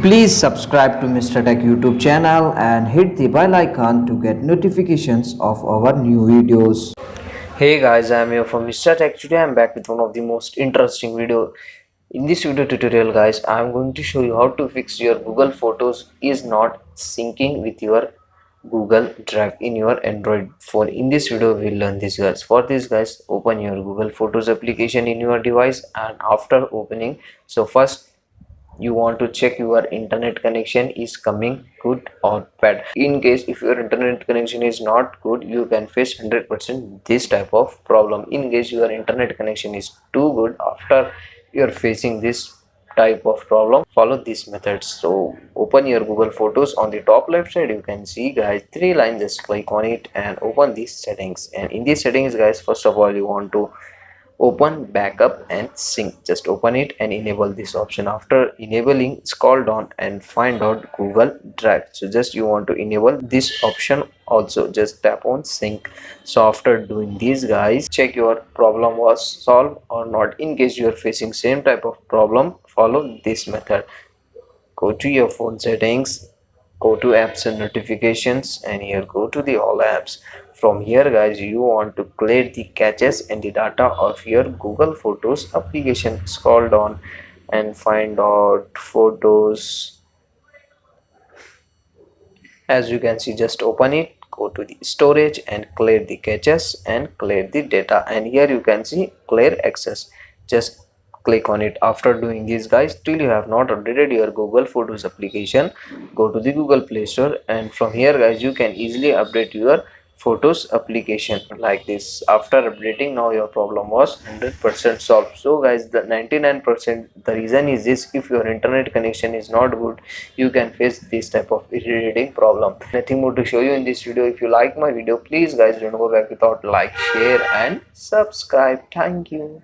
Please subscribe to Mr. Tech YouTube channel and hit the bell icon to get notifications of our new videos. Hey guys, I am here from Mr. Tech. Today I am back with one of the most interesting video. In this video tutorial guys, I am going to show you how to fix your Google Photos is not syncing with your Google Drive in your Android phone. In this video we will learn this guys. For this guys, open your Google Photos application in your device, and after opening, so first you want to check your internet connection is coming good or bad. In case if your internet connection is not good, you can face 100% this type of problem. In case your internet connection is too good, after you're facing this type of problem, follow these methods. So open your Google Photos. On the top left side you can see guys three lines. Just click on it and open these settings, and in these settings guys, first of all you want to open backup and sync. Just open it and enable this option. After enabling, scroll down and find out Google Drive. So just you want to enable this option also. Just tap on sync. So after doing this guys, check your problem was solved or not. In case you are facing same type of problem, follow this method. Go to your phone settings, go to apps and notifications, and here go to the all apps. From here guys, you want to clear the caches and the data of your Google Photos application. Scroll down and find out photos. As you can see, just open it, go to the storage and clear the caches and clear the data, and here you can see clear access. Just click on it. After doing this guys, till you have not updated your Google Photos application, go to the Google Play Store, and from here guys you can easily update your Photos application like this. After updating, now your problem was 100% solved. So guys, the 99%, the reason is this: if your internet connection is not good, you can face this type of irritating problem. Nothing more to show you in this video. If you like my video, please guys don't go back without like, share and subscribe. Thank you.